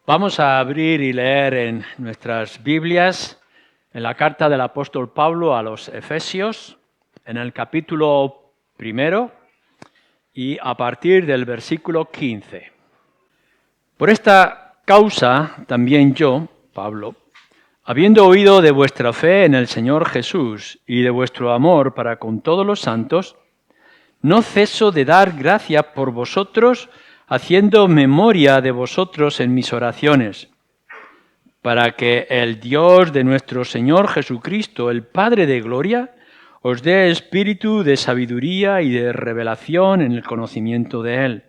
Vamos a abrir y leer en nuestras Biblias, en la carta del apóstol Pablo a los Efesios, en el capítulo 1 y a partir del versículo 15. Por esta causa también yo, Pablo, habiendo oído de vuestra fe en el Señor Jesús y de vuestro amor para con todos los santos, no ceso de dar gracias por vosotros, haciendo memoria de vosotros en mis oraciones, para que el Dios de nuestro Señor Jesucristo, el Padre de gloria, os dé espíritu de sabiduría y de revelación en el conocimiento de Él,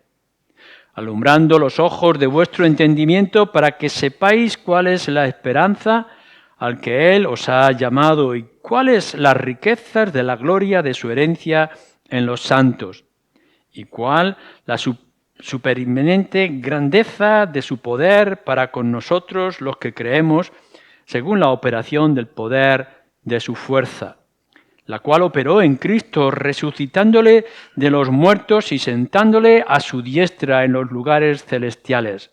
alumbrando los ojos de vuestro entendimiento para que sepáis cuál es la esperanza al que Él os ha llamado y cuáles las riquezas de la gloria de su herencia en los santos, y cuál la supereminente grandeza de su poder para con nosotros los que creemos, según la operación del poder de su fuerza, la cual operó en Cristo, resucitándole de los muertos y sentándole a su diestra en los lugares celestiales,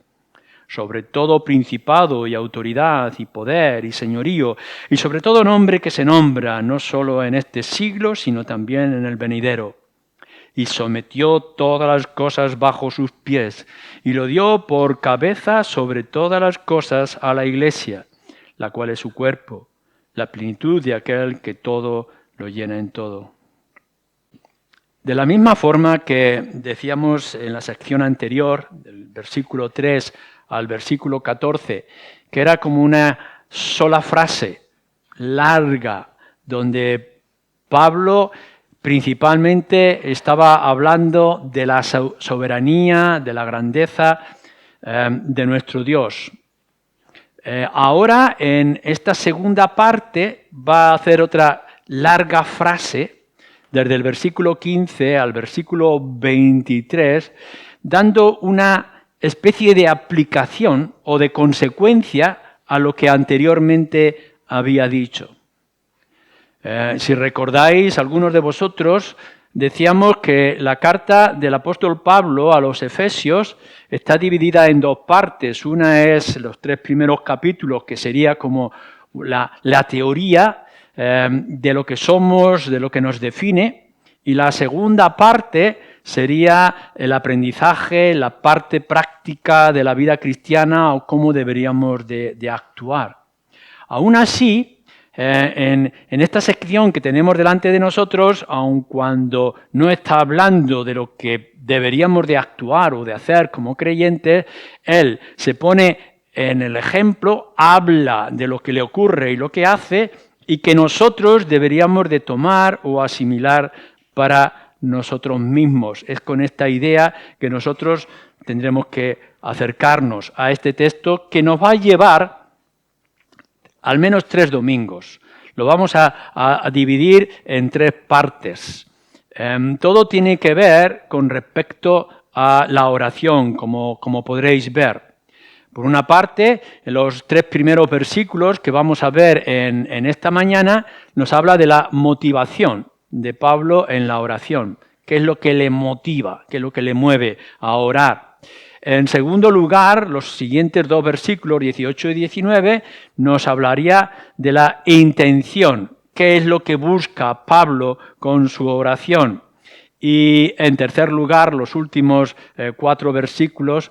sobre todo principado y autoridad y poder y señorío, y sobre todo nombre que se nombra, no solo en este siglo, sino también en el venidero. Y sometió todas las cosas bajo sus pies, y lo dio por cabeza sobre todas las cosas a la Iglesia, la cual es su cuerpo, la plenitud de aquel que todo lo llena en todo. De la misma forma que decíamos en la sección anterior, del versículo 3 al versículo 14, que era como una sola frase larga, donde Pablo principalmente estaba hablando de la soberanía, de la grandeza de nuestro Dios. Ahora, en esta segunda parte, va a hacer otra larga frase, desde el versículo 15 al versículo 23, dando una especie de aplicación o de consecuencia a lo que anteriormente había dicho. Si recordáis, algunos de vosotros, decíamos que la carta del apóstol Pablo a los Efesios está dividida en dos partes. Una es los 3 primeros capítulos, que sería como la teoría de lo que somos, de lo que nos define, y la segunda parte sería el aprendizaje, la parte práctica de la vida cristiana o cómo deberíamos de actuar. Aún así, en esta sección que tenemos delante de nosotros, aun cuando no está hablando de lo que deberíamos de actuar o de hacer como creyentes, él se pone en el ejemplo, habla de lo que le ocurre y lo que hace y que nosotros deberíamos de tomar o asimilar para nosotros mismos. Es con esta idea que nosotros tendremos que acercarnos a este texto que nos va a llevar al menos 3 domingos. Lo vamos a dividir en 3 partes. Todo tiene que ver con respecto a la oración, como podréis ver. Por una parte, los 3 primeros versículos que vamos a ver en esta mañana nos habla de la motivación de Pablo en la oración. ¿Qué es lo que le motiva? ¿Qué es lo que le mueve a orar? En segundo lugar, los siguientes 2 versículos, 18 y 19, nos hablaría de la intención. ¿Qué es lo que busca Pablo con su oración? Y en tercer lugar, los últimos 4 versículos,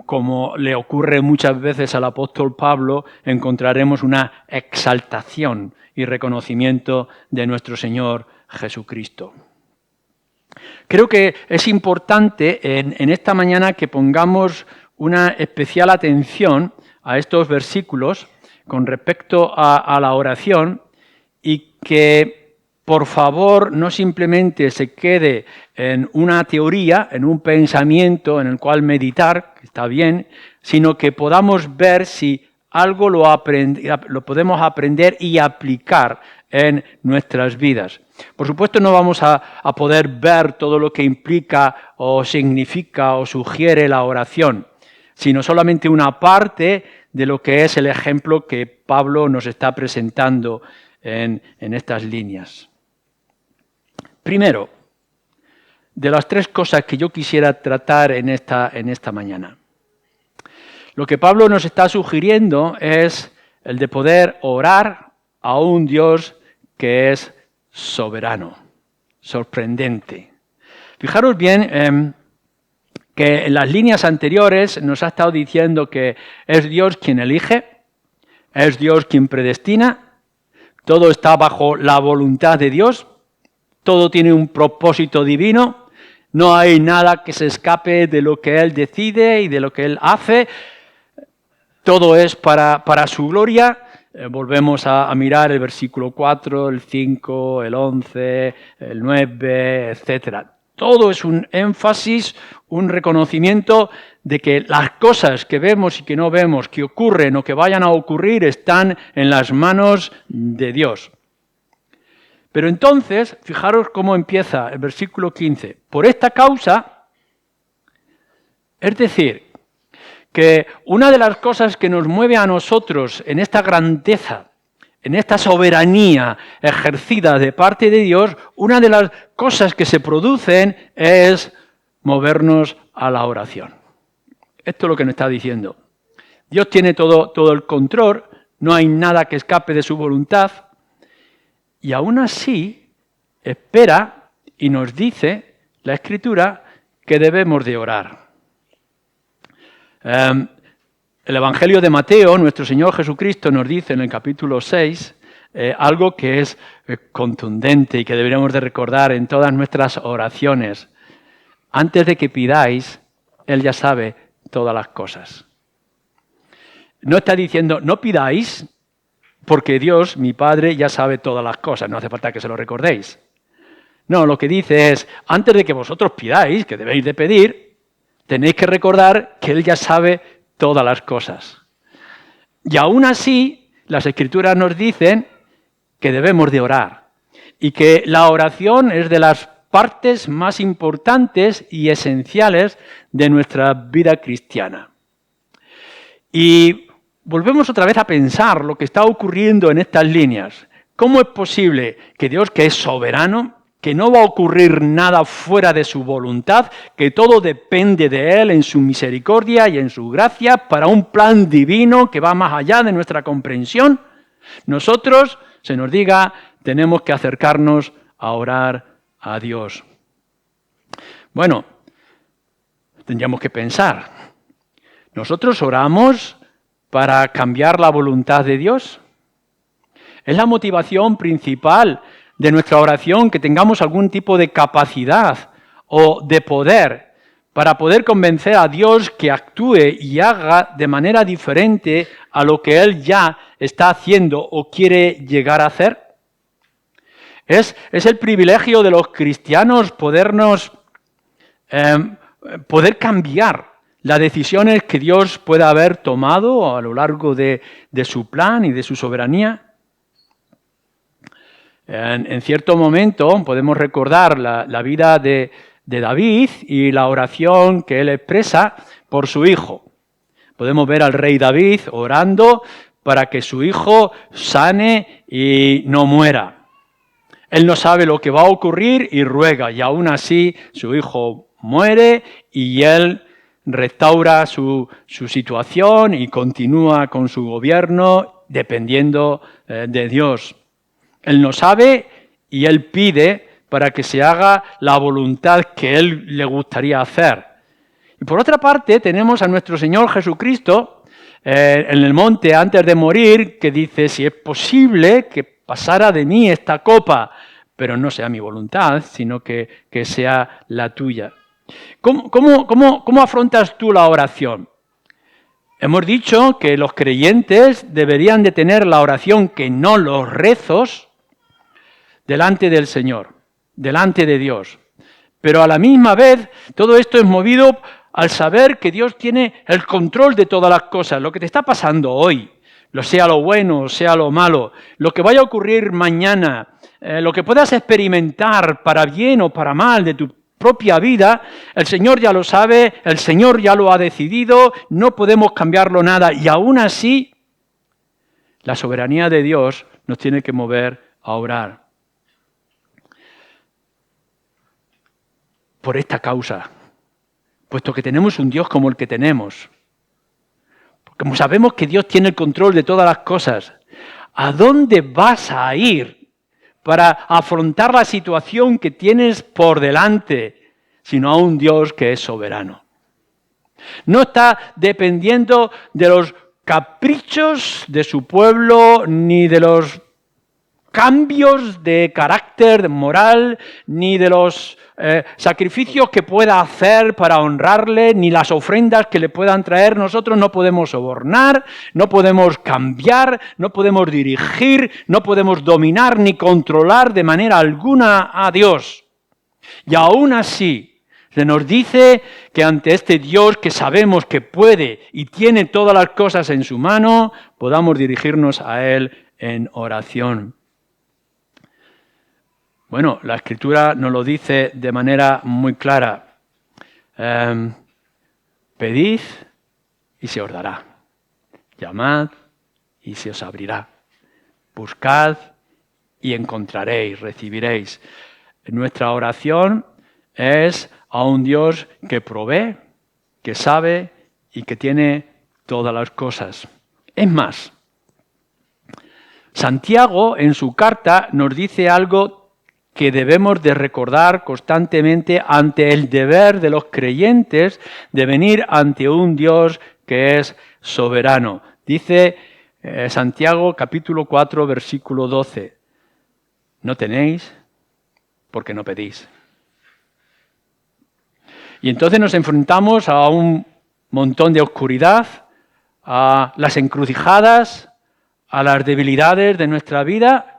como le ocurre muchas veces al apóstol Pablo, encontraremos una exaltación y reconocimiento de nuestro Señor Jesucristo. Creo que es importante en esta mañana que pongamos una especial atención a estos versículos con respecto a la oración y que, por favor, no simplemente se quede en una teoría, en un pensamiento en el cual meditar, que está bien, sino que podamos ver si algo lo podemos aprender y aplicar en nuestras vidas. Por supuesto, no vamos a poder ver todo lo que implica o significa o sugiere la oración, sino solamente una parte de lo que es el ejemplo que Pablo nos está presentando en estas líneas. Primero, de las 3 cosas que yo quisiera tratar en esta mañana. Lo que Pablo nos está sugiriendo es el de poder orar a un Dios que es soberano, sorprendente. Fijaros bien que en las líneas anteriores nos ha estado diciendo que es Dios quien elige, es Dios quien predestina, todo está bajo la voluntad de Dios, todo tiene un propósito divino, no hay nada que se escape de lo que Él decide y de lo que Él hace, todo es para su gloria. Volvemos a mirar el versículo 4, el 5, el 11, el 9, etc. Todo es un énfasis, un reconocimiento de que las cosas que vemos y que no vemos, que ocurren o que vayan a ocurrir, están en las manos de Dios. Pero entonces, fijaros cómo empieza el versículo 15. Por esta causa, es decir, que una de las cosas que nos mueve a nosotros en esta grandeza, en esta soberanía ejercida de parte de Dios, una de las cosas que se producen es movernos a la oración. Esto es lo que nos está diciendo. Dios tiene todo el control, no hay nada que escape de su voluntad, y aún así espera y nos dice la Escritura que debemos de orar. El Evangelio de Mateo, nuestro Señor Jesucristo nos dice en el capítulo 6 algo que es contundente y que deberíamos de recordar en todas nuestras oraciones. Antes de que pidáis, Él ya sabe todas las cosas. No está diciendo, no pidáis, porque Dios, mi Padre, ya sabe todas las cosas, no hace falta que se lo recordéis. No, lo que dice es, antes de que vosotros pidáis, que debéis de pedir, tenéis que recordar que Él ya sabe todas las cosas. Y aún así, las Escrituras nos dicen que debemos de orar y que la oración es de las partes más importantes y esenciales de nuestra vida cristiana. Y volvemos otra vez a pensar lo que está ocurriendo en estas líneas. ¿Cómo es posible que Dios, que es soberano, que no va a ocurrir nada fuera de su voluntad, que todo depende de Él en su misericordia y en su gracia para un plan divino que va más allá de nuestra comprensión? Nosotros, se nos diga, tenemos que acercarnos a orar a Dios. Bueno, tendríamos que pensar, ¿nosotros oramos para cambiar la voluntad de Dios? ¿Es la motivación principal de nuestra oración que tengamos algún tipo de capacidad o de poder para poder convencer a Dios que actúe y haga de manera diferente a lo que Él ya está haciendo o quiere llegar a hacer? ¿Es el privilegio de los cristianos poder cambiar las decisiones que Dios pueda haber tomado a lo largo de su plan y de su soberanía? En cierto momento podemos recordar la vida de David y la oración que él expresa por su hijo. Podemos ver al rey David orando para que su hijo sane y no muera. Él no sabe lo que va a ocurrir y ruega, y aún así su hijo muere y él restaura su situación y continúa con su gobierno dependiendo de Dios. Él no sabe y Él pide para que se haga la voluntad que Él le gustaría hacer. Y por otra parte tenemos a nuestro Señor Jesucristo en el monte antes de morir, que dice, si es posible que pasara de mí esta copa, pero no sea mi voluntad, sino que sea la tuya. ¿Cómo afrontas tú la oración? Hemos dicho que los creyentes deberían de tener la oración, que no los rezos, delante del Señor, delante de Dios. Pero a la misma vez, todo esto es movido al saber que Dios tiene el control de todas las cosas. Lo que te está pasando hoy, lo sea lo bueno, sea lo malo, lo que vaya a ocurrir mañana, lo que puedas experimentar para bien o para mal de tu propia vida, el Señor ya lo sabe, el Señor ya lo ha decidido, no podemos cambiarlo nada. Y aún así, la soberanía de Dios nos tiene que mover a orar. Por esta causa, puesto que tenemos un Dios como el que tenemos, como sabemos que Dios tiene el control de todas las cosas, ¿a dónde vas a ir para afrontar la situación que tienes por delante, sino a un Dios que es soberano? No está dependiendo de los caprichos de su pueblo, ni de los cambios de carácter moral, ni de los sacrificios que pueda hacer para honrarle, ni las ofrendas que le puedan traer. Nosotros no podemos sobornar, no podemos cambiar, no podemos dirigir, no podemos dominar ni controlar de manera alguna a Dios. Y aún así, se nos dice que ante este Dios que sabemos que puede y tiene todas las cosas en su mano, podamos dirigirnos a Él en oración. Bueno, la Escritura nos lo dice de manera muy clara. Pedid y se os dará. Llamad y se os abrirá. Buscad y encontraréis, recibiréis. Nuestra oración es a un Dios que provee, que sabe y que tiene todas las cosas. Es más, Santiago en su carta nos dice algo que debemos de recordar constantemente ante el deber de los creyentes de venir ante un Dios que es soberano. Dice Santiago capítulo 4 versículo 12, no tenéis porque no pedís. Y entonces nos enfrentamos a un montón de oscuridad, a las encrucijadas, a las debilidades de nuestra vida,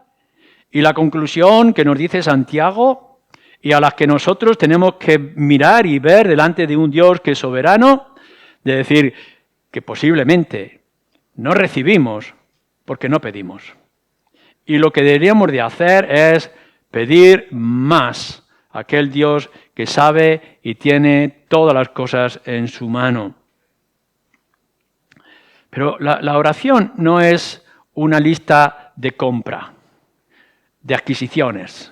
y la conclusión que nos dice Santiago y a las que nosotros tenemos que mirar y ver delante de un Dios que es soberano, de decir que posiblemente no recibimos porque no pedimos. Y lo que deberíamos de hacer es pedir más a aquel Dios que sabe y tiene todas las cosas en su mano. Pero la oración no es una lista de compra, de adquisiciones.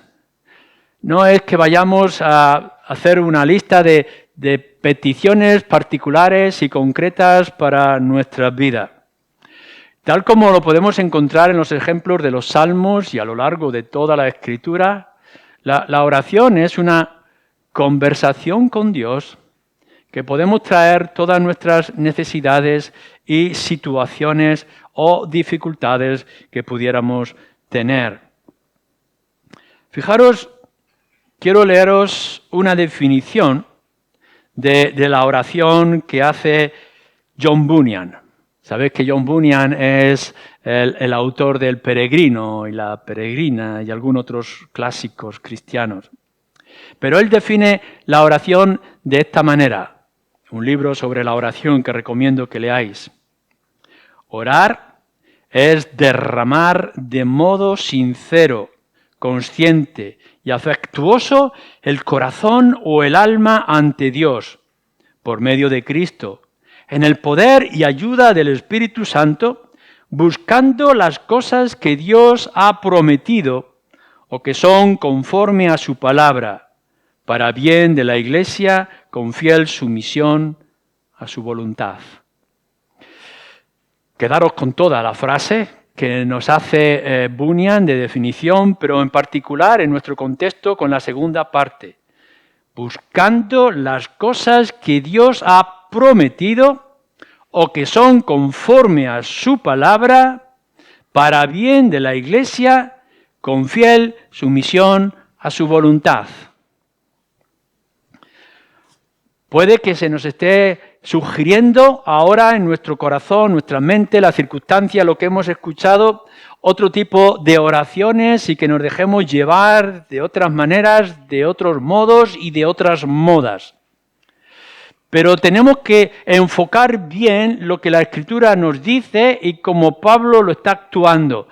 No es que vayamos a hacer una lista de peticiones particulares y concretas para nuestra vida. Tal como lo podemos encontrar en los ejemplos de los Salmos y a lo largo de toda la Escritura, la oración es una conversación con Dios que podemos traer todas nuestras necesidades y situaciones o dificultades que pudiéramos tener. Fijaros, quiero leeros una definición de la oración que hace John Bunyan. Sabéis que John Bunyan es el autor del Peregrino y la Peregrina y algunos otros clásicos cristianos. Pero él define la oración de esta manera. Un libro sobre la oración que recomiendo que leáis. Orar es derramar de modo sincero, consciente y afectuoso el corazón o el alma ante Dios, por medio de Cristo, en el poder y ayuda del Espíritu Santo, buscando las cosas que Dios ha prometido o que son conforme a su palabra, para bien de la Iglesia, con fiel sumisión a su voluntad. Quedaros con toda la frase que nos hace Bunyan de definición, pero en particular en nuestro contexto con la segunda parte. Buscando las cosas que Dios ha prometido o que son conforme a su palabra, para bien de la Iglesia, con fiel sumisión a su voluntad. Puede que se nos esté sugiriendo ahora en nuestro corazón, nuestra mente, la circunstancia, lo que hemos escuchado, otro tipo de oraciones y que nos dejemos llevar de otras maneras, de otros modos y de otras modas. Pero tenemos que enfocar bien lo que la Escritura nos dice y cómo Pablo lo está actuando.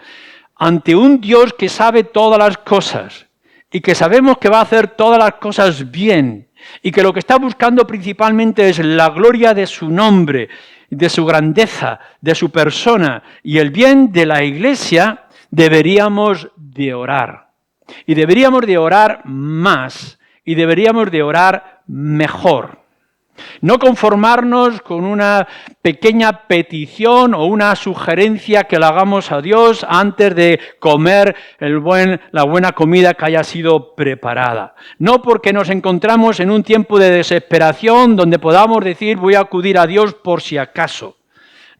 Ante un Dios que sabe todas las cosas y que sabemos que va a hacer todas las cosas bien y que lo que está buscando principalmente es la gloria de su nombre, de su grandeza, de su persona y el bien de la Iglesia, deberíamos de orar. Y deberíamos de orar más y deberíamos de orar mejor. No conformarnos con una pequeña petición o una sugerencia que le hagamos a Dios antes de comer la buena comida que haya sido preparada. No porque nos encontramos en un tiempo de desesperación donde podamos decir voy a acudir a Dios por si acaso.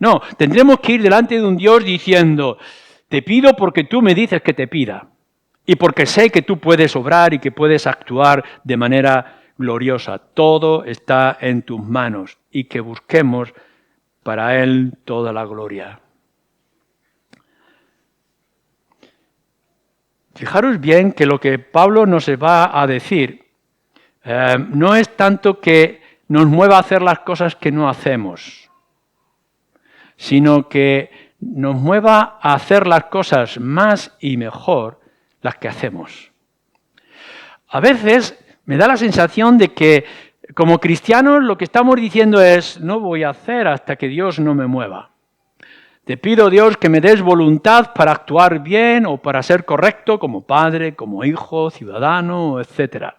No, tendremos que ir delante de un Dios diciendo, te pido porque tú me dices que te pida y porque sé que tú puedes obrar y que puedes actuar de manera gloriosa. Todo está en tus manos y que busquemos para Él toda la gloria. Fijaros bien que lo que Pablo nos va a decir no es tanto que nos mueva a hacer las cosas que no hacemos, sino que nos mueva a hacer las cosas más y mejor las que hacemos. A veces me da la sensación de que como cristianos lo que estamos diciendo es no voy a hacer hasta que Dios no me mueva. Te pido, Dios, que me des voluntad para actuar bien o para ser correcto como padre, como hijo, ciudadano, etc.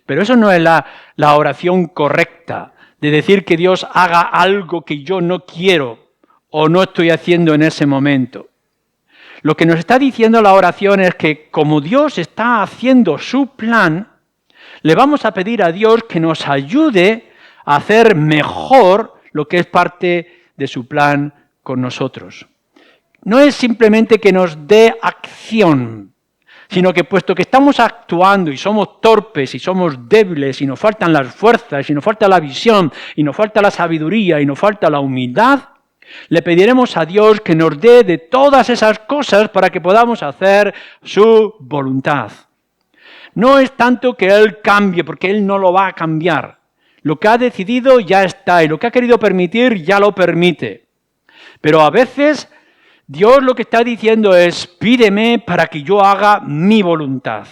Pero eso no es la oración correcta, de decir que Dios haga algo que yo no quiero o no estoy haciendo en ese momento. Lo que nos está diciendo la oración es que como Dios está haciendo su plan, le vamos a pedir a Dios que nos ayude a hacer mejor lo que es parte de su plan con nosotros. No es simplemente que nos dé acción, sino que puesto que estamos actuando y somos torpes y somos débiles y nos faltan las fuerzas y nos falta la visión y nos falta la sabiduría y nos falta la humildad, le pediremos a Dios que nos dé de todas esas cosas para que podamos hacer su voluntad. No es tanto que Él cambie, porque Él no lo va a cambiar. Lo que ha decidido ya está y lo que ha querido permitir ya lo permite. Pero a veces Dios lo que está diciendo es, pídeme para que yo haga mi voluntad.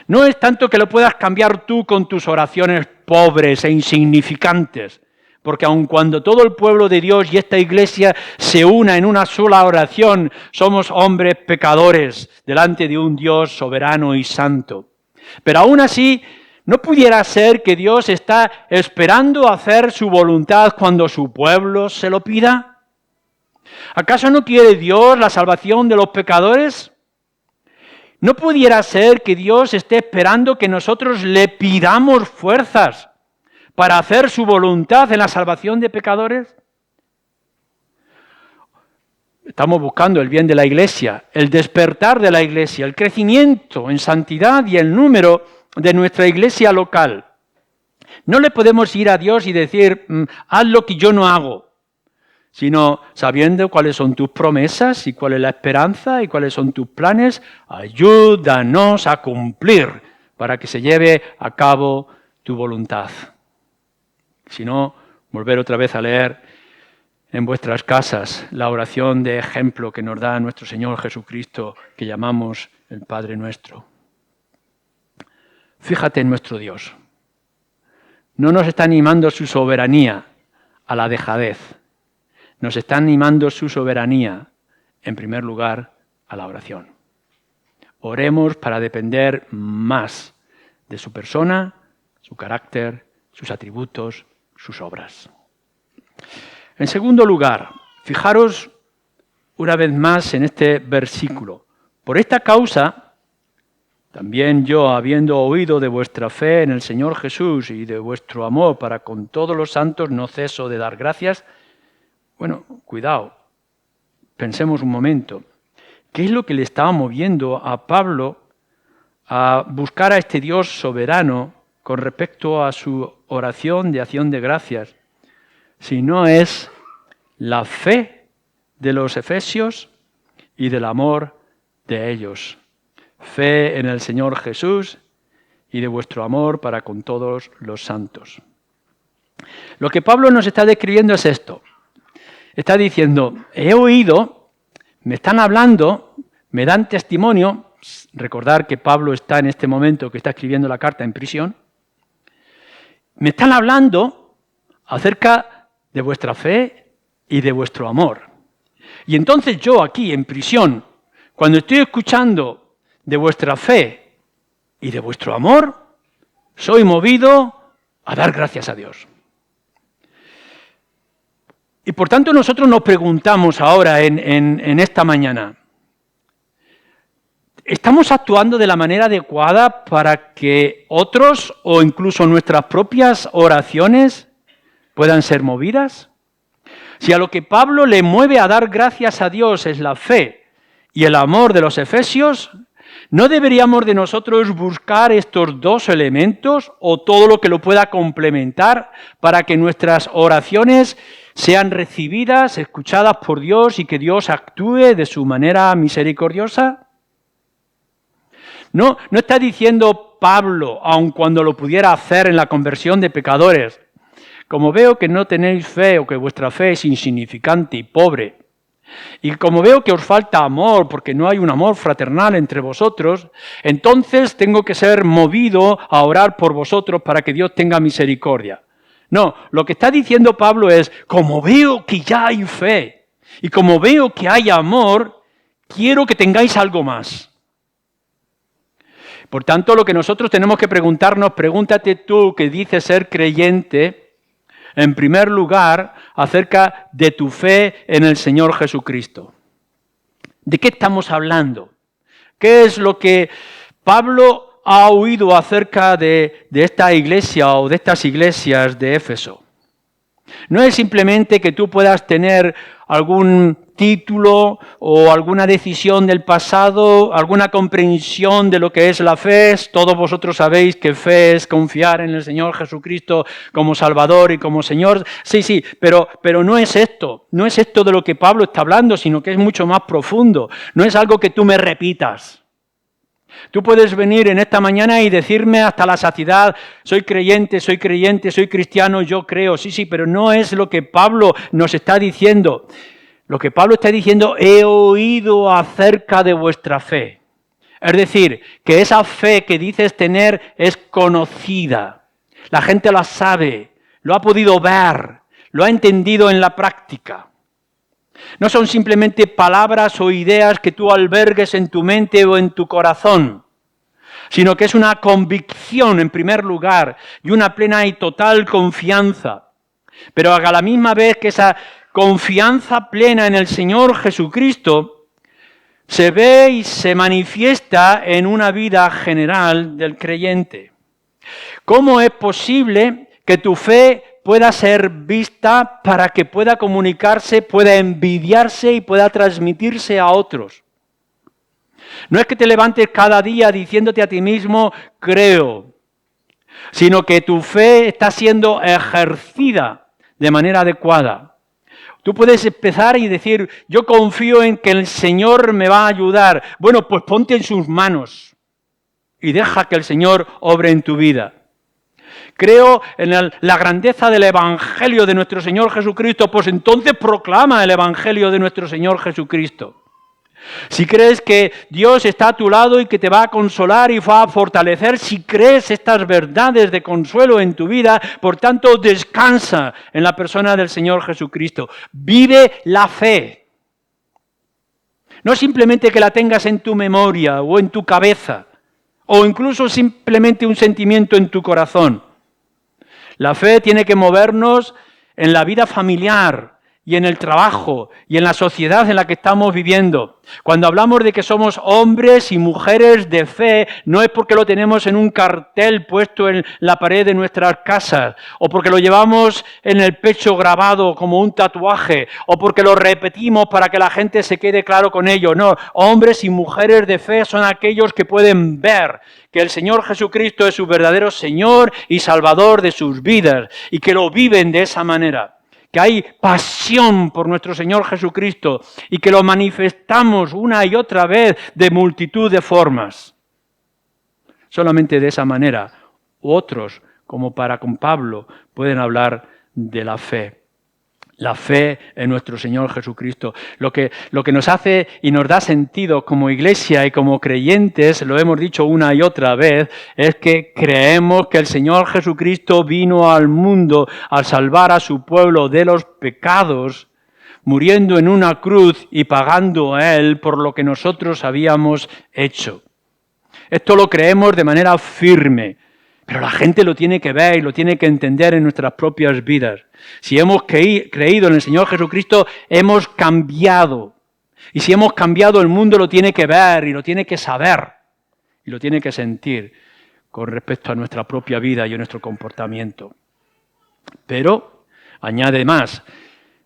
No es tanto que lo puedas cambiar tú con tus oraciones pobres e insignificantes, porque aun cuando todo el pueblo de Dios y esta iglesia se una en una sola oración, somos hombres pecadores delante de un Dios soberano y santo. Pero aún así, ¿no pudiera ser que Dios está esperando hacer su voluntad cuando su pueblo se lo pida? ¿Acaso no quiere Dios la salvación de los pecadores? ¿No pudiera ser que Dios esté esperando que nosotros le pidamos fuerzas para hacer su voluntad en la salvación de pecadores? Estamos buscando el bien de la iglesia, el despertar de la iglesia, el crecimiento en santidad y el número de nuestra iglesia local. No le podemos ir a Dios y decir, haz lo que yo no hago, sino sabiendo cuáles son tus promesas y cuál es la esperanza y cuáles son tus planes, ayúdanos a cumplir para que se lleve a cabo tu voluntad. Si no, volver otra vez a leer en vuestras casas la oración de ejemplo que nos da nuestro Señor Jesucristo, que llamamos el Padre Nuestro. Fíjate en nuestro Dios. No nos está animando su soberanía a la dejadez. Nos está animando su soberanía, en primer lugar, a la oración. Oremos para depender más de su persona, su carácter, sus atributos, sus obras. En segundo lugar, fijaros una vez más en este versículo. Por esta causa, también yo, habiendo oído de vuestra fe en el Señor Jesús y de vuestro amor para con todos los santos, no ceso de dar gracias. Bueno, cuidado, pensemos un momento. ¿Qué es lo que le estaba moviendo a Pablo a buscar a este Dios soberano con respecto a su oración de acción de gracias? Si no es la fe de los efesios y del amor de ellos. Fe en el Señor Jesús y de vuestro amor para con todos los santos. Lo que Pablo nos está describiendo es esto. Está diciendo, he oído, me están hablando, me dan testimonio. Recordar que Pablo está en este momento que está escribiendo la carta en prisión. Me están hablando acerca de vuestra fe y de vuestro amor. Y entonces yo aquí en prisión, cuando estoy escuchando de vuestra fe y de vuestro amor, soy movido a dar gracias a Dios. Y por tanto nosotros nos preguntamos ahora en esta mañana, ¿estamos actuando de la manera adecuada para que otros o incluso nuestras propias oraciones puedan ser movidas? Si a lo que Pablo le mueve a dar gracias a Dios es la fe y el amor de los efesios, ¿no deberíamos de nosotros buscar estos dos elementos o todo lo que lo pueda complementar para que nuestras oraciones sean recibidas, escuchadas por Dios y que Dios actúe de su manera misericordiosa? No está diciendo Pablo, aun cuando lo pudiera hacer en la conversión de pecadores, como veo que no tenéis fe o que vuestra fe es insignificante y pobre, y como veo que os falta amor porque no hay un amor fraternal entre vosotros, entonces tengo que ser movido a orar por vosotros para que Dios tenga misericordia. No, lo que está diciendo Pablo es, como veo que ya hay fe y como veo que hay amor, quiero que tengáis algo más. Por tanto, lo que nosotros tenemos que preguntarnos, pregúntate tú que dices ser creyente, en primer lugar, acerca de tu fe en el Señor Jesucristo. ¿De qué estamos hablando? ¿Qué es lo que Pablo ha oído acerca de esta iglesia o de estas iglesias de Éfeso? No es simplemente que tú puedas tener algún título o alguna decisión del pasado, alguna comprensión de lo que es la fe. Todos vosotros sabéis que fe es confiar en el Señor Jesucristo como Salvador y como Señor. Sí, pero no es esto. No es esto de lo que Pablo está hablando, sino que es mucho más profundo. No es algo que tú me repitas. Tú puedes venir en esta mañana y decirme hasta la saciedad, soy creyente, soy cristiano, yo creo. Sí, pero no es lo que Pablo nos está diciendo. Lo que Pablo está diciendo, he oído acerca de vuestra fe. Es decir, que esa fe que dices tener es conocida. La gente la sabe, lo ha podido ver, lo ha entendido en la práctica. No son simplemente palabras o ideas que tú albergues en tu mente o en tu corazón, sino que es una convicción en primer lugar y una plena y total confianza. Pero a la misma vez que esa confianza plena en el Señor Jesucristo se ve y se manifiesta en una vida general del creyente. ¿Cómo es posible que tu fe pueda ser vista para que pueda comunicarse, pueda envidiarse y pueda transmitirse a otros? No es que te levantes cada día diciéndote a ti mismo, creo, sino que tu fe está siendo ejercida de manera adecuada. Tú puedes empezar y decir, yo confío en que el Señor me va a ayudar. Bueno, pues ponte en sus manos y deja que el Señor obre en tu vida. Creo en la grandeza del Evangelio de nuestro Señor Jesucristo, pues entonces proclama el Evangelio de nuestro Señor Jesucristo. Si crees que Dios está a tu lado y que te va a consolar y va a fortalecer, si crees estas verdades de consuelo en tu vida, por tanto descansa en la persona del Señor Jesucristo. Vive la fe. No simplemente que la tengas en tu memoria o en tu cabeza, o incluso simplemente un sentimiento en tu corazón. La fe tiene que movernos en la vida familiar y en el trabajo y en la sociedad en la que estamos viviendo. Cuando hablamos de que somos hombres y mujeres de fe, no es porque lo tenemos en un cartel puesto en la pared de nuestras casas, o porque lo llevamos en el pecho grabado como un tatuaje, o porque lo repetimos para que la gente se quede claro con ello. No, hombres y mujeres de fe son aquellos que pueden ver que el Señor Jesucristo es su verdadero Señor y Salvador de sus vidas, y que lo viven de esa manera. Que hay pasión por nuestro Señor Jesucristo y que lo manifestamos una y otra vez de multitud de formas. Solamente de esa manera, otros, como con Pablo, pueden hablar de la fe. La fe en nuestro Señor Jesucristo. Lo que nos hace y nos da sentido como iglesia y como creyentes, lo hemos dicho una y otra vez, es que creemos que el Señor Jesucristo vino al mundo a salvar a su pueblo de los pecados, muriendo en una cruz y pagando a Él por lo que nosotros habíamos hecho. Esto lo creemos de manera firme. Pero la gente lo tiene que ver y lo tiene que entender en nuestras propias vidas. Si hemos creído en el Señor Jesucristo, hemos cambiado. Y si hemos cambiado, el mundo lo tiene que ver y lo tiene que saber y lo tiene que sentir con respecto a nuestra propia vida y a nuestro comportamiento. Pero, añade más,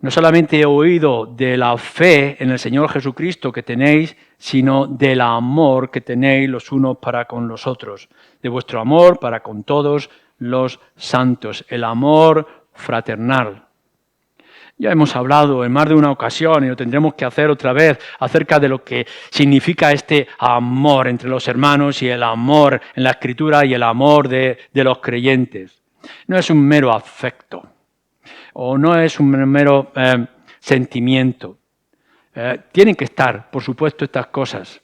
no solamente he oído de la fe en el Señor Jesucristo que tenéis, sino del amor que tenéis los unos para con los otros, de vuestro amor para con todos los santos, el amor fraternal. Ya hemos hablado en más de una ocasión, y lo tendremos que hacer otra vez, acerca de lo que significa este amor entre los hermanos y el amor en la Escritura y el amor de los creyentes. No es un mero afecto, o no es un mero sentimiento. Tienen que estar, por supuesto, estas cosas.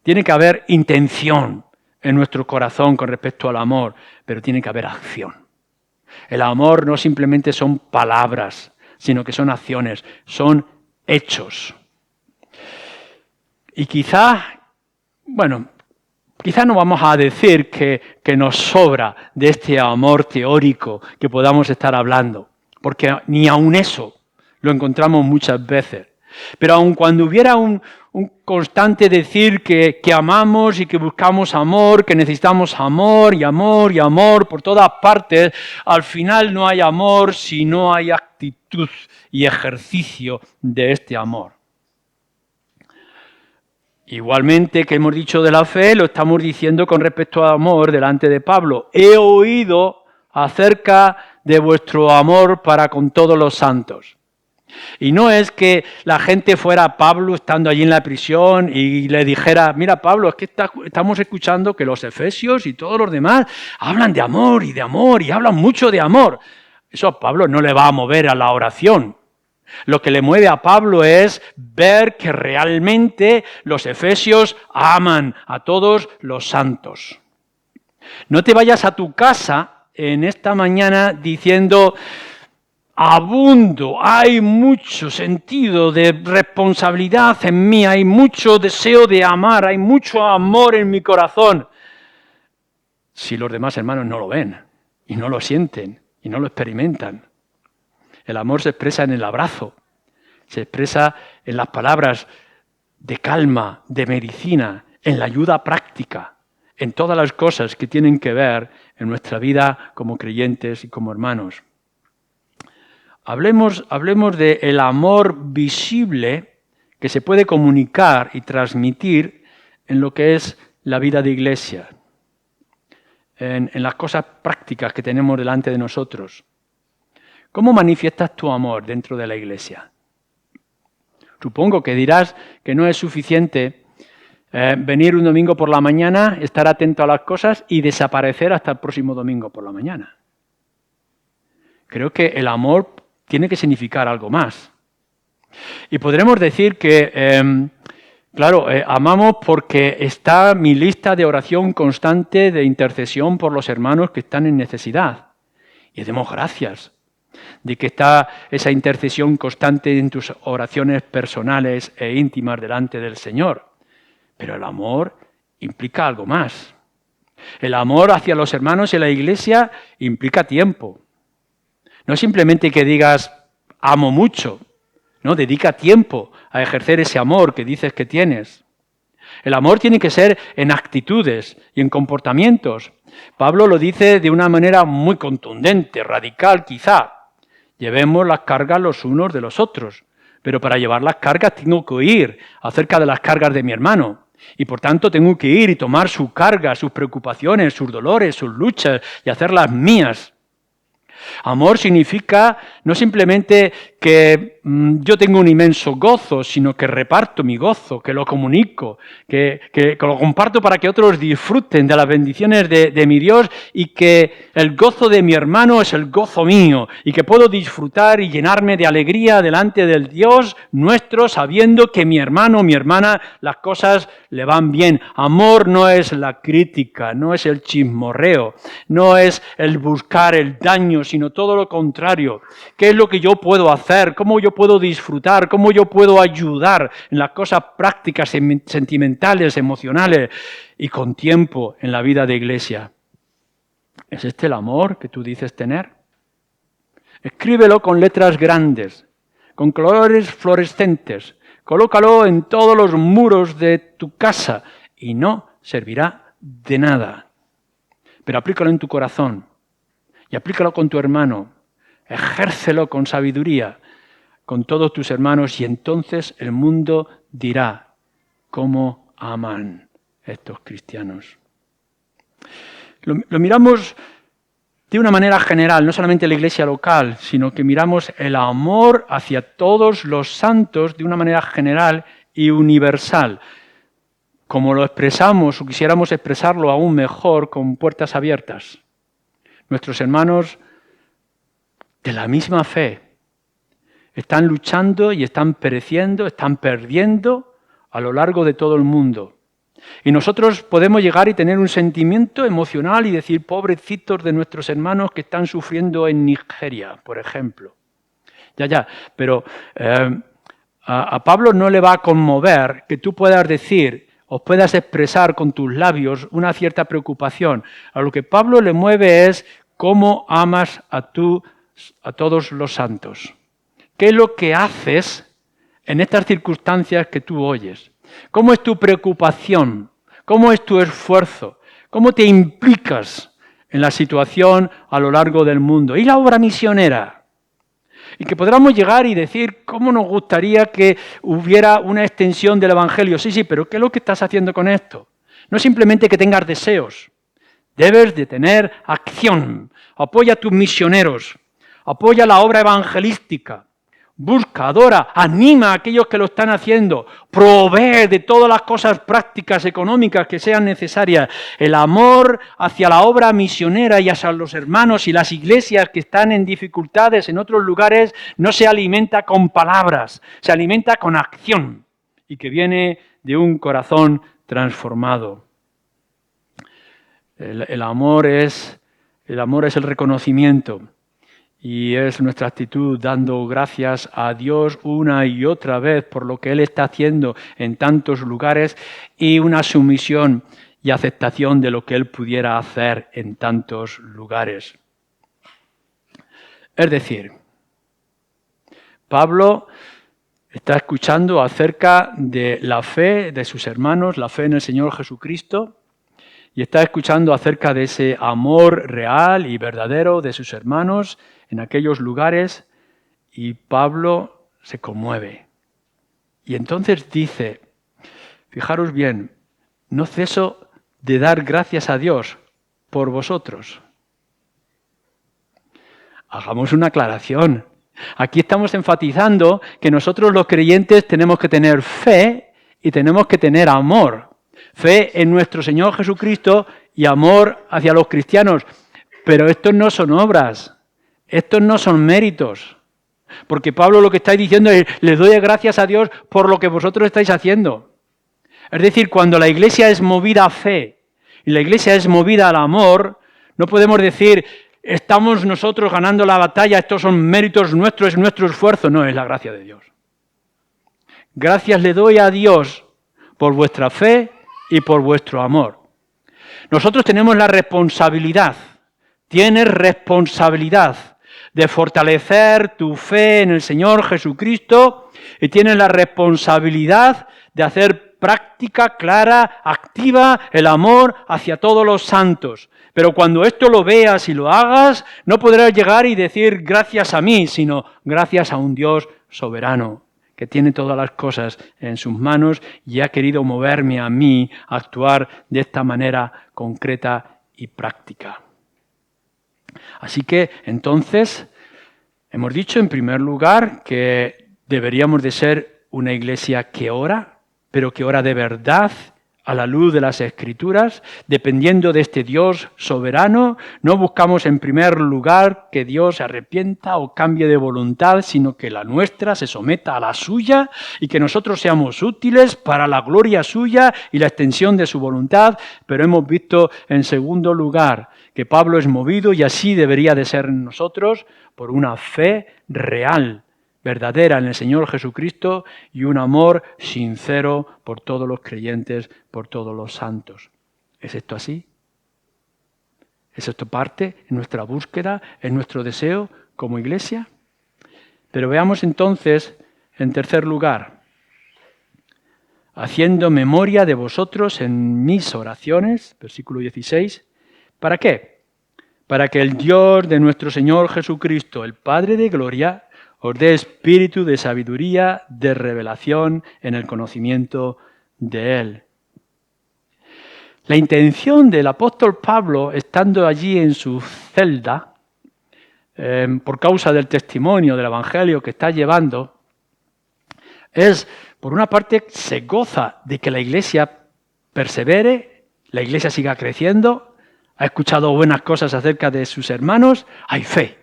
Tiene que haber intención en nuestro corazón con respecto al amor, pero tiene que haber acción. El amor no simplemente son palabras, sino que son acciones, son hechos. Y quizá no vamos a decir que nos sobra de este amor teórico que podamos estar hablando, porque ni aun eso lo encontramos muchas veces. Pero aun cuando hubiera un constante decir que amamos y que buscamos amor, que necesitamos amor y amor y amor por todas partes, al final no hay amor si no hay actitud y ejercicio de este amor. Igualmente que hemos dicho de la fe, lo estamos diciendo con respecto al amor delante de Pablo. He oído acerca de vuestro amor para con todos los santos. Y no es que la gente fuera a Pablo estando allí en la prisión y le dijera, mira Pablo, es que estamos escuchando que los efesios y todos los demás hablan de amor y hablan mucho de amor. Eso a Pablo no le va a mover a la oración. Lo que le mueve a Pablo es ver que realmente los efesios aman a todos los santos. No te vayas a tu casa en esta mañana diciendo, abundo, hay mucho sentido de responsabilidad en mí, hay mucho deseo de amar, hay mucho amor en mi corazón. Si los demás hermanos no lo ven y no lo sienten y no lo experimentan. El amor se expresa en el abrazo, se expresa en las palabras de calma, de medicina, en la ayuda práctica, en todas las cosas que tienen que ver en nuestra vida como creyentes y como hermanos. Hablemos del amor visible que se puede comunicar y transmitir en lo que es la vida de iglesia, en las cosas prácticas que tenemos delante de nosotros. ¿Cómo manifiestas tu amor dentro de la iglesia? Supongo que dirás que no es suficiente venir un domingo por la mañana, estar atento a las cosas y desaparecer hasta el próximo domingo por la mañana. Creo que el amor tiene que significar algo más. Y podremos decir que, amamos porque está mi lista de oración constante de intercesión por los hermanos que están en necesidad. Y demos gracias de que está esa intercesión constante en tus oraciones personales e íntimas delante del Señor. Pero el amor implica algo más. El amor hacia los hermanos en la iglesia implica tiempo. No simplemente que digas, amo mucho. No, dedica tiempo a ejercer ese amor que dices que tienes. El amor tiene que ser en actitudes y en comportamientos. Pablo lo dice de una manera muy contundente, radical quizá. Llevemos las cargas los unos de los otros. Pero para llevar las cargas tengo que oír acerca de las cargas de mi hermano. Y por tanto tengo que ir y tomar su carga, sus preocupaciones, sus dolores, sus luchas y hacerlas mías. Amor significa no simplemente que yo tengo un inmenso gozo, sino que reparto mi gozo, que lo comunico, que lo comparto para que otros disfruten de las bendiciones de mi Dios y que el gozo de mi hermano es el gozo mío y que puedo disfrutar y llenarme de alegría delante del Dios nuestro sabiendo que mi hermano o mi hermana las cosas le van bien. Amor no es la crítica, no es el chismorreo, no es el buscar el daño, sino todo lo contrario. ¿Qué es lo que yo puedo hacer? ¿Cómo yo puedo disfrutar? ¿Cómo yo puedo ayudar en las cosas prácticas, sentimentales, emocionales y con tiempo en la vida de iglesia? ¿Es este el amor que tú dices tener? Escríbelo con letras grandes, con colores fluorescentes. Colócalo en todos los muros de tu casa y no servirá de nada. Pero aplícalo en tu corazón y aplícalo con tu hermano. Ejércelo con sabiduría con todos tus hermanos y entonces el mundo dirá cómo aman estos cristianos. Lo miramos de una manera general, no solamente la iglesia local, sino que miramos el amor hacia todos los santos de una manera general y universal. Como lo expresamos o quisiéramos expresarlo aún mejor con puertas abiertas. Nuestros hermanos de la misma fe están luchando y están pereciendo, están perdiendo a lo largo de todo el mundo. Y nosotros podemos llegar y tener un sentimiento emocional y decir, pobrecitos de nuestros hermanos que están sufriendo en Nigeria, por ejemplo. Pero a Pablo no le va a conmover que tú puedas decir o puedas expresar con tus labios una cierta preocupación. A lo que Pablo le mueve es cómo amas a todos los santos. ¿Qué es lo que haces en estas circunstancias que tú oyes? ¿Cómo es tu preocupación? ¿Cómo es tu esfuerzo? ¿Cómo te implicas en la situación a lo largo del mundo? Y la obra misionera. Y que podamos llegar y decir cómo nos gustaría que hubiera una extensión del Evangelio. Sí, pero ¿qué es lo que estás haciendo con esto? No simplemente que tengas deseos. Debes de tener acción. Apoya a tus misioneros. Apoya la obra evangelística. Busca, adora, anima a aquellos que lo están haciendo, provee de todas las cosas prácticas, económicas que sean necesarias. El amor hacia la obra misionera y hacia los hermanos y las iglesias que están en dificultades en otros lugares no se alimenta con palabras, se alimenta con acción y que viene de un corazón transformado. El amor es el reconocimiento. Y es nuestra actitud dando gracias a Dios una y otra vez por lo que Él está haciendo en tantos lugares y una sumisión y aceptación de lo que Él pudiera hacer en tantos lugares. Es decir, Pablo está escuchando acerca de la fe de sus hermanos, la fe en el Señor Jesucristo, y está escuchando acerca de ese amor real y verdadero de sus hermanos en aquellos lugares, y Pablo se conmueve. Y entonces dice, fijaros bien, no ceso de dar gracias a Dios por vosotros. Hagamos una aclaración. Aquí estamos enfatizando que nosotros los creyentes tenemos que tener fe y tenemos que tener amor. Fe en nuestro Señor Jesucristo y amor hacia los cristianos. Pero estos no son obras. Estos no son méritos, porque Pablo lo que está diciendo es, les doy gracias a Dios por lo que vosotros estáis haciendo. Es decir, cuando la iglesia es movida a fe y la iglesia es movida al amor, no podemos decir, estamos nosotros ganando la batalla, estos son méritos nuestros, es nuestro esfuerzo. No, es la gracia de Dios. Gracias le doy a Dios por vuestra fe y por vuestro amor. Nosotros tenemos la responsabilidad, tienes responsabilidad de fortalecer tu fe en el Señor Jesucristo y tienes la responsabilidad de hacer práctica, clara, activa el amor hacia todos los santos. Pero cuando esto lo veas y lo hagas, no podrás llegar y decir gracias a mí, sino gracias a un Dios soberano que tiene todas las cosas en sus manos y ha querido moverme a mí a actuar de esta manera concreta y práctica. Así que, entonces, hemos dicho en primer lugar que deberíamos de ser una iglesia que ora, pero que ora de verdad a la luz de las Escrituras, dependiendo de este Dios soberano. No buscamos en primer lugar que Dios se arrepienta o cambie de voluntad, sino que la nuestra se someta a la suya y que nosotros seamos útiles para la gloria suya y la extensión de su voluntad. Pero hemos visto en segundo lugar que Pablo es movido, y así debería de ser en nosotros, por una fe real, verdadera en el Señor Jesucristo y un amor sincero por todos los creyentes, por todos los santos. ¿Es esto así? ¿Es esto parte en nuestra búsqueda, en nuestro deseo como iglesia? Pero veamos entonces, en tercer lugar, haciendo memoria de vosotros en mis oraciones, versículo 16, ¿para qué? Para que el Dios de nuestro Señor Jesucristo, el Padre de gloria, os dé espíritu de sabiduría, de revelación en el conocimiento de Él. La intención del apóstol Pablo, estando allí en su celda, por causa del testimonio del Evangelio que está llevando, es, por una parte, se goza de que la iglesia persevere, la iglesia siga creciendo, ha escuchado buenas cosas acerca de sus hermanos, hay fe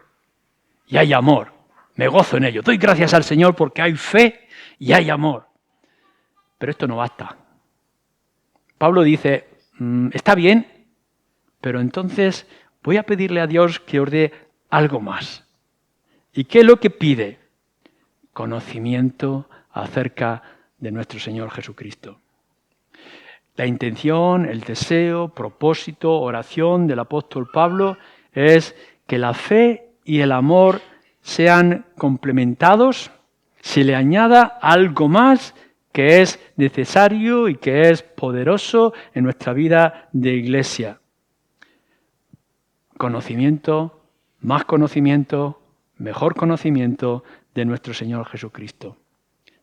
y hay amor. Me gozo en ello. Doy gracias al Señor porque hay fe y hay amor. Pero esto no basta. Pablo dice, está bien, pero entonces voy a pedirle a Dios que os dé algo más. ¿Y qué es lo que pide? Conocimiento acerca de nuestro Señor Jesucristo. La intención, el deseo, propósito, oración del apóstol Pablo es que la fe y el amor sean complementados, se le añada algo más que es necesario y que es poderoso en nuestra vida de iglesia. Conocimiento, más conocimiento, mejor conocimiento de nuestro Señor Jesucristo.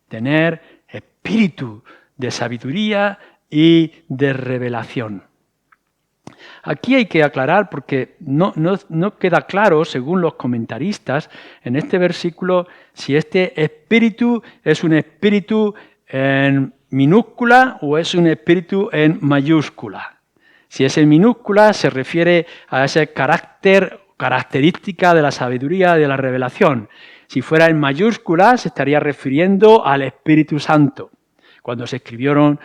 Tener espíritu de sabiduría y de revelación. Aquí hay que aclarar porque no queda claro, según los comentaristas, en este versículo, si este espíritu es un espíritu en minúscula o es un espíritu en mayúscula. Si es en minúscula, se refiere a ese característica de la sabiduría y de la revelación. Si fuera en mayúscula, se estaría refiriendo al Espíritu Santo. Cuando se escribieron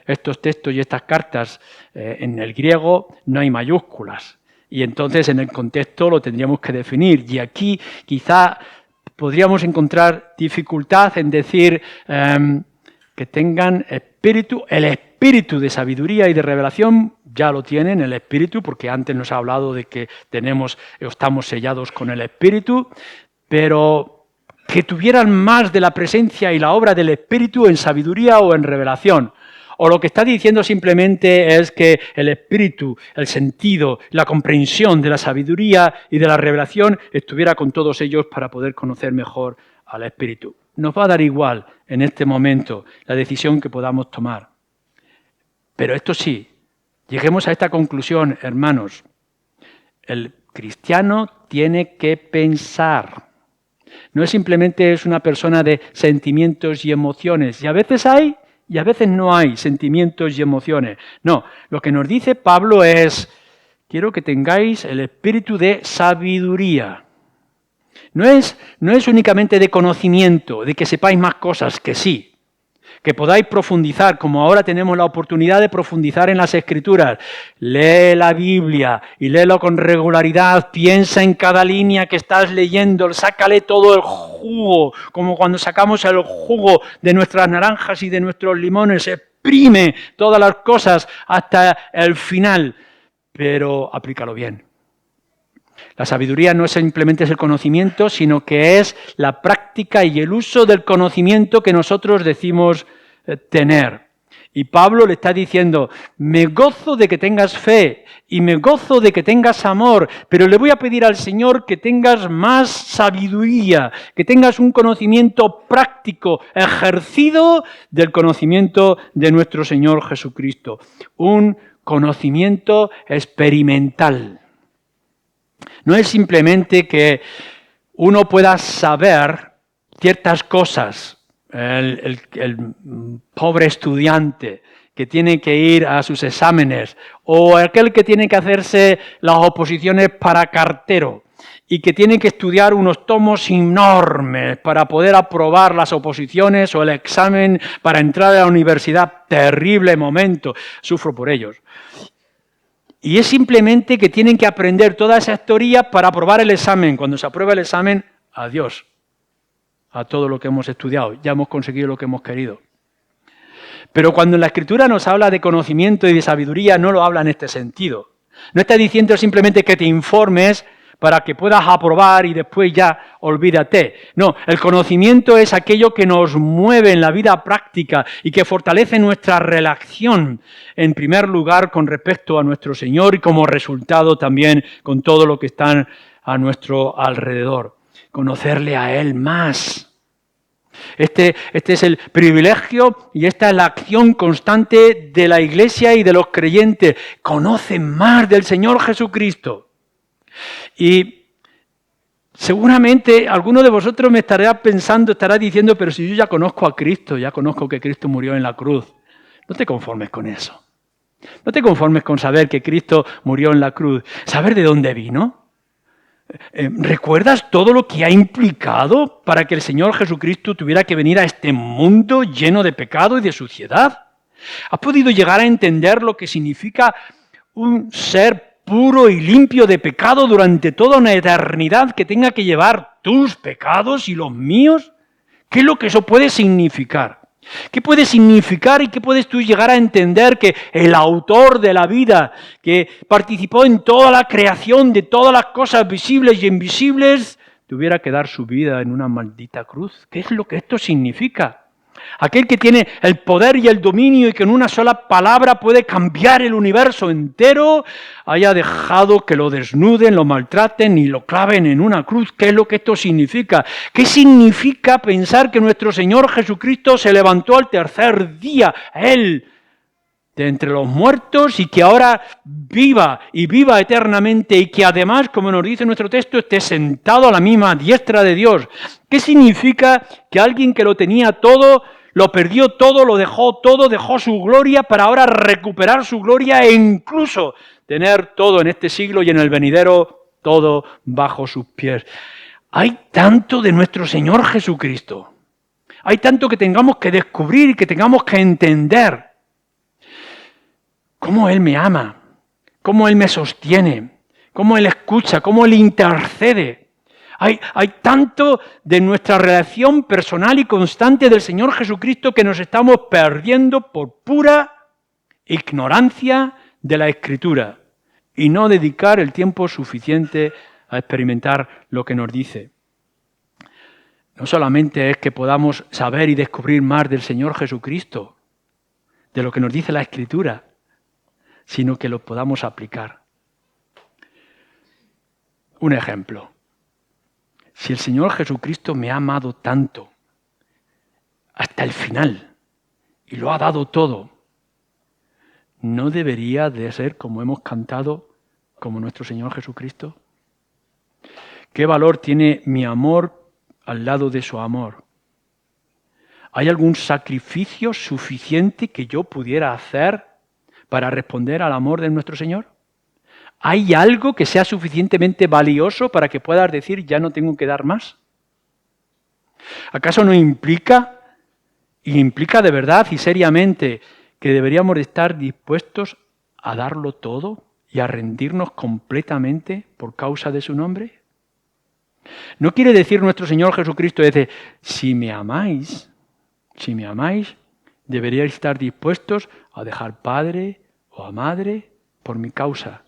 estos textos y estas cartas en el griego, no hay mayúsculas. Y entonces en el contexto lo tendríamos que definir. Y aquí quizá podríamos encontrar dificultad en decir que tengan espíritu, el espíritu de sabiduría y de revelación. Ya lo tienen, el Espíritu, porque antes nos ha hablado de que estamos sellados con el Espíritu, pero que tuvieran más de la presencia y la obra del Espíritu en sabiduría o en revelación. O lo que está diciendo simplemente es que el Espíritu, el sentido, la comprensión de la sabiduría y de la revelación estuviera con todos ellos para poder conocer mejor al Espíritu. Nos va a dar igual en este momento la decisión que podamos tomar. Pero esto sí, lleguemos a esta conclusión, hermanos. El cristiano tiene que pensar. No es simplemente una persona de sentimientos y emociones. Y a veces hay y a veces no hay sentimientos y emociones. No, lo que nos dice Pablo es, quiero que tengáis el espíritu de sabiduría. No es únicamente de conocimiento, de que sepáis más cosas, que sí. Que podáis profundizar, como ahora tenemos la oportunidad de profundizar en las Escrituras. Lee la Biblia y léelo con regularidad, piensa en cada línea que estás leyendo, sácale todo el jugo, como cuando sacamos el jugo de nuestras naranjas y de nuestros limones, exprime todas las cosas hasta el final, pero aplícalo bien. La sabiduría no es simplemente el conocimiento, sino que es la práctica y el uso del conocimiento que nosotros decimos tener. Y Pablo le está diciendo, me gozo de que tengas fe y me gozo de que tengas amor, pero le voy a pedir al Señor que tengas más sabiduría, que tengas un conocimiento práctico, ejercido del conocimiento de nuestro Señor Jesucristo. Un conocimiento experimental. No es simplemente que uno pueda saber ciertas cosas. El pobre estudiante que tiene que ir a sus exámenes o aquel que tiene que hacerse las oposiciones para cartero y que tiene que estudiar unos tomos enormes para poder aprobar las oposiciones o el examen para entrar a la universidad. Terrible momento, sufro por ellos. Y es simplemente que tienen que aprender todas esas teorías para aprobar el examen. Cuando se aprueba el examen, adiós a todo lo que hemos estudiado. Ya hemos conseguido lo que hemos querido. Pero cuando la Escritura nos habla de conocimiento y de sabiduría, no lo habla en este sentido. No está diciendo simplemente que te informes para que puedas aprobar y después ya olvídate. No, el conocimiento es aquello que nos mueve en la vida práctica y que fortalece nuestra relación, en primer lugar, con respecto a nuestro Señor y como resultado también con todo lo que está a nuestro alrededor. Conocerle a Él más. Este es el privilegio y esta es la acción constante de la Iglesia y de los creyentes. Conocen más del Señor Jesucristo. Y seguramente alguno de vosotros me estará pensando, estará diciendo, pero si yo ya conozco a Cristo, ya conozco que Cristo murió en la cruz. No te conformes con eso. No te conformes con saber que Cristo murió en la cruz. ¿Saber de dónde vino? ¿Recuerdas todo lo que ha implicado para que el Señor Jesucristo tuviera que venir a este mundo lleno de pecado y de suciedad? ¿Has podido llegar a entender lo que significa un ser puro y limpio de pecado durante toda una eternidad que tenga que llevar tus pecados y los míos? ¿Qué es lo que eso puede significar? ¿Qué puede significar y qué puedes tú llegar a entender que el autor de la vida, que participó en toda la creación de todas las cosas visibles y invisibles, tuviera que dar su vida en una maldita cruz? ¿Qué es lo que esto significa? Aquel que tiene el poder y el dominio y que en una sola palabra puede cambiar el universo entero, haya dejado que lo desnuden, lo maltraten y lo claven en una cruz. ¿Qué es lo que esto significa? ¿Qué significa pensar que nuestro Señor Jesucristo se levantó al tercer día, Él, de entre los muertos, y que ahora viva y viva eternamente y que además, como nos dice nuestro texto, esté sentado a la misma diestra de Dios? ¿Qué significa que alguien que lo tenía todo, lo perdió todo, lo dejó todo, dejó su gloria para ahora recuperar su gloria e incluso tener todo en este siglo y en el venidero, todo bajo sus pies? Hay tanto de nuestro Señor Jesucristo. Hay tanto que tengamos que descubrir y que tengamos que entender. Cómo Él me ama, cómo Él me sostiene, cómo Él escucha, cómo Él intercede. Hay tanto de nuestra relación personal y constante del Señor Jesucristo que nos estamos perdiendo por pura ignorancia de la Escritura y no dedicar el tiempo suficiente a experimentar lo que nos dice. No solamente es que podamos saber y descubrir más del Señor Jesucristo, de lo que nos dice la Escritura, sino que lo podamos aplicar. Un ejemplo. Si el Señor Jesucristo me ha amado tanto, hasta el final, y lo ha dado todo, ¿no debería de ser, como hemos cantado, como nuestro Señor Jesucristo? ¿Qué valor tiene mi amor al lado de su amor? ¿Hay algún sacrificio suficiente que yo pudiera hacer para responder al amor de nuestro Señor? ¿Hay algo que sea suficientemente valioso para que puedas decir, ya no tengo que dar más? ¿Acaso no implica, y implica de verdad y seriamente, que deberíamos de estar dispuestos a darlo todo y a rendirnos completamente por causa de su nombre? ¿No quiere decir nuestro Señor Jesucristo, dice, si me amáis, deberíais estar dispuestos a dejar padre o a madre por mi causa?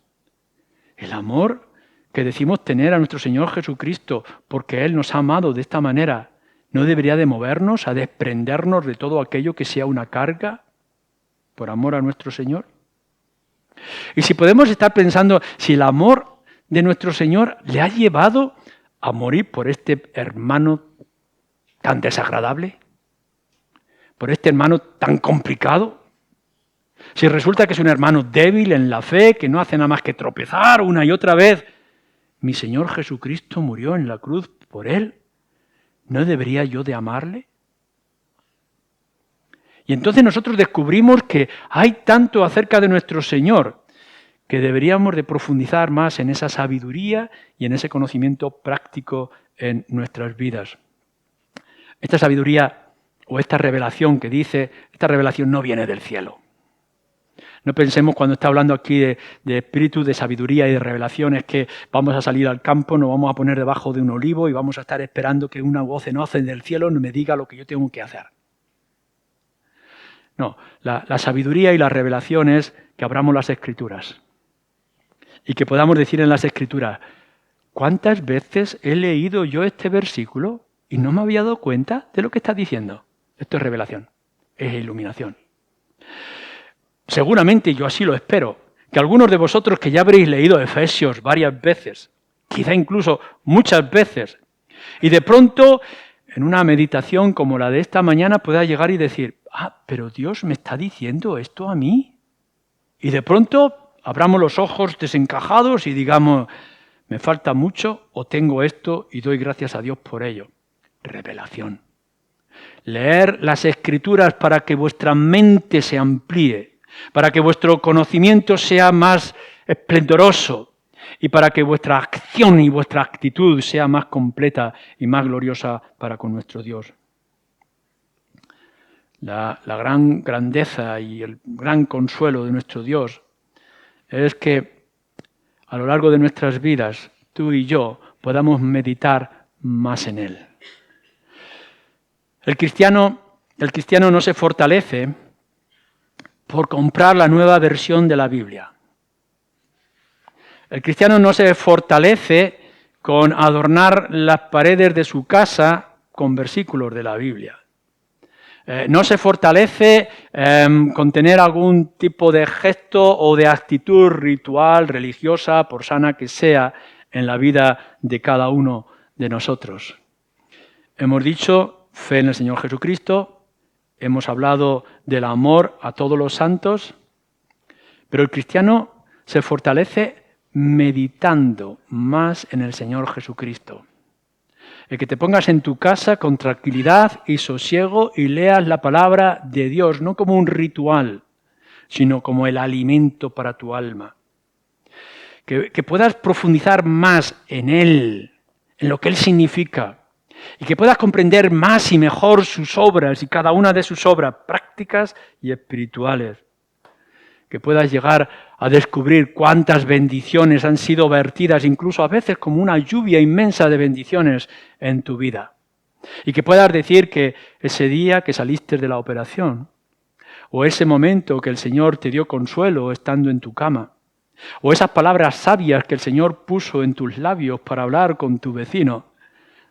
El amor que decimos tener a nuestro Señor Jesucristo porque Él nos ha amado de esta manera, ¿no debería de movernos a desprendernos de todo aquello que sea una carga por amor a nuestro Señor? Y si podemos estar pensando, si el amor de nuestro Señor le ha llevado a morir por este hermano tan desagradable, por este hermano tan complicado, si resulta que es un hermano débil en la fe, que no hace nada más que tropezar una y otra vez, mi Señor Jesucristo murió en la cruz por él, ¿no debería yo de amarle? Y entonces nosotros descubrimos que hay tanto acerca de nuestro Señor que deberíamos de profundizar más en esa sabiduría y en ese conocimiento práctico en nuestras vidas. Esta sabiduría o esta revelación que dice, esta revelación no viene del cielo. No pensemos cuando está hablando aquí de espíritu, de sabiduría y de revelaciones que vamos a salir al campo, nos vamos a poner debajo de un olivo y vamos a estar esperando que una voz en del cielo me diga lo que yo tengo que hacer. No, la sabiduría y la revelación es que abramos las Escrituras y que podamos decir en las Escrituras, ¿cuántas veces he leído yo este versículo y no me había dado cuenta de lo que está diciendo? Esto es revelación, es iluminación. Seguramente yo así lo espero, que algunos de vosotros que ya habréis leído Efesios varias veces, quizá incluso muchas veces, y de pronto en una meditación como la de esta mañana pueda llegar y decir, pero Dios me está diciendo esto a mí. Y de pronto abramos los ojos desencajados y digamos, me falta mucho o tengo esto y doy gracias a Dios por ello. Revelación. Leer las Escrituras para que vuestra mente se amplíe, para que vuestro conocimiento sea más esplendoroso y para que vuestra acción y vuestra actitud sea más completa y más gloriosa para con nuestro Dios. La gran grandeza y el gran consuelo de nuestro Dios es que a lo largo de nuestras vidas, tú y yo podamos meditar más en Él. El cristiano no se fortalece por comprar la nueva versión de la Biblia. El cristiano no se fortalece con adornar las paredes de su casa con versículos de la Biblia. No se fortalece con tener algún tipo de gesto o de actitud ritual, religiosa, por sana que sea, en la vida de cada uno de nosotros. Hemos dicho fe en el Señor Jesucristo, hemos hablado del amor a todos los santos, pero el cristiano se fortalece meditando más en el Señor Jesucristo. El que te pongas en tu casa con tranquilidad y sosiego y leas la palabra de Dios, no como un ritual, sino como el alimento para tu alma. Que puedas profundizar más en Él, en lo que Él significa, y que puedas comprender más y mejor sus obras y cada una de sus obras prácticas y espirituales. Que puedas llegar a descubrir cuántas bendiciones han sido vertidas, incluso a veces como una lluvia inmensa de bendiciones en tu vida. Y que puedas decir que ese día que saliste de la operación, o ese momento que el Señor te dio consuelo estando en tu cama, o esas palabras sabias que el Señor puso en tus labios para hablar con tu vecino,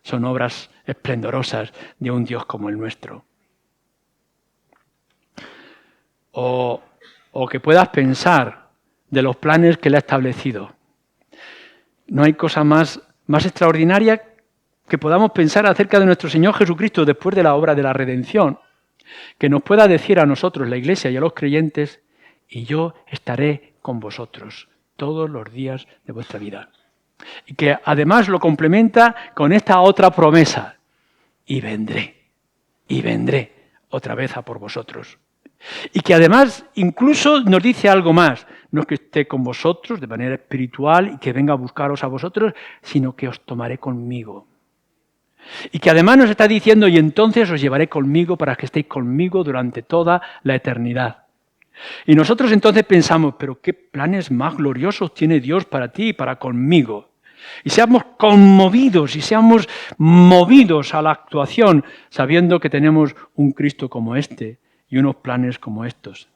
son obras esplendorosas de un Dios como el nuestro. O que puedas pensar de los planes que Él ha establecido. No hay cosa más extraordinaria que podamos pensar acerca de nuestro Señor Jesucristo después de la obra de la redención, que nos pueda decir a nosotros, la Iglesia y a los creyentes, y yo estaré con vosotros todos los días de vuestra vida. Y que además lo complementa con esta otra promesa, y vendré otra vez a por vosotros. Y que además incluso nos dice algo más, no es que esté con vosotros de manera espiritual y que venga a buscaros a vosotros, sino que os tomaré conmigo. Y que además nos está diciendo, y entonces os llevaré conmigo para que estéis conmigo durante toda la eternidad. Y nosotros entonces pensamos, pero qué planes más gloriosos tiene Dios para ti y para conmigo. Y seamos conmovidos y seamos movidos a la actuación sabiendo que tenemos un Cristo como este y unos planes como estos.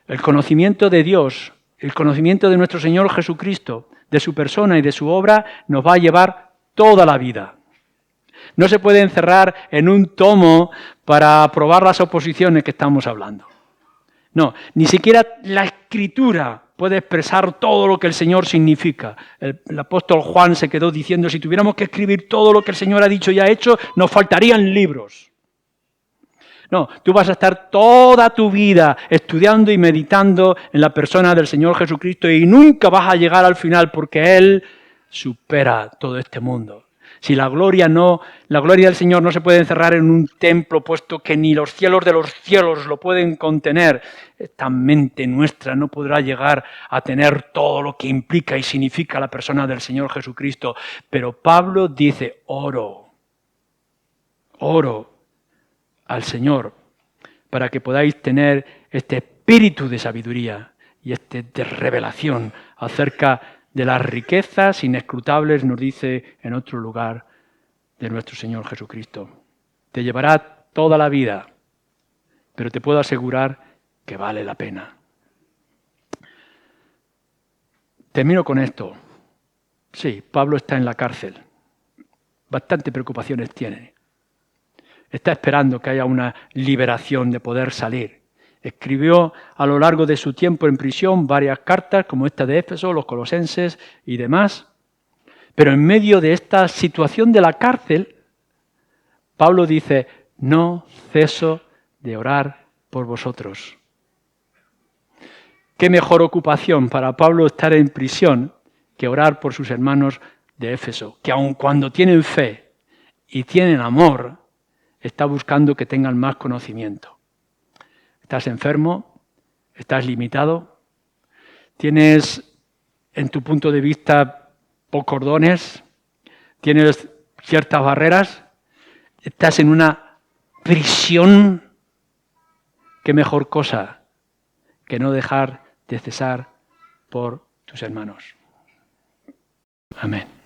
El conocimiento de Dios, el conocimiento de nuestro Señor Jesucristo, de su persona y de su obra, nos va a llevar toda la vida. No se puede encerrar en un tomo para aprobar las oposiciones que estamos hablando. No, ni siquiera la Escritura puede expresar todo lo que el Señor significa. El apóstol Juan se quedó diciendo, si tuviéramos que escribir todo lo que el Señor ha dicho y ha hecho, nos faltarían libros. No, tú vas a estar toda tu vida estudiando y meditando en la persona del Señor Jesucristo y nunca vas a llegar al final porque Él supera todo este mundo. Si la gloria del Señor no se puede encerrar en un templo, puesto que ni los cielos de los cielos lo pueden contener, esta mente nuestra no podrá llegar a tener todo lo que implica y significa la persona del Señor Jesucristo. Pero Pablo dice, oro al Señor para que podáis tener este espíritu de sabiduría y de revelación acerca de las riquezas inescrutables, nos dice en otro lugar, de nuestro Señor Jesucristo. Te llevará toda la vida, pero te puedo asegurar que vale la pena. Termino con esto. Sí, Pablo está en la cárcel. Bastante preocupaciones tiene. Está esperando que haya una liberación de poder salir. Escribió a lo largo de su tiempo en prisión varias cartas, como esta de Éfeso, los Colosenses y demás. Pero en medio de esta situación de la cárcel, Pablo dice, no ceso de orar por vosotros. ¿Qué mejor ocupación para Pablo estar en prisión que orar por sus hermanos de Éfeso? Que aun cuando tienen fe y tienen amor, está buscando que tengan más conocimiento. ¿Estás enfermo? ¿Estás limitado? ¿Tienes, en tu punto de vista, pocos dones? ¿Tienes ciertas barreras? ¿Estás en una prisión? ¿Qué mejor cosa que no dejar de cesar por tus hermanos? Amén.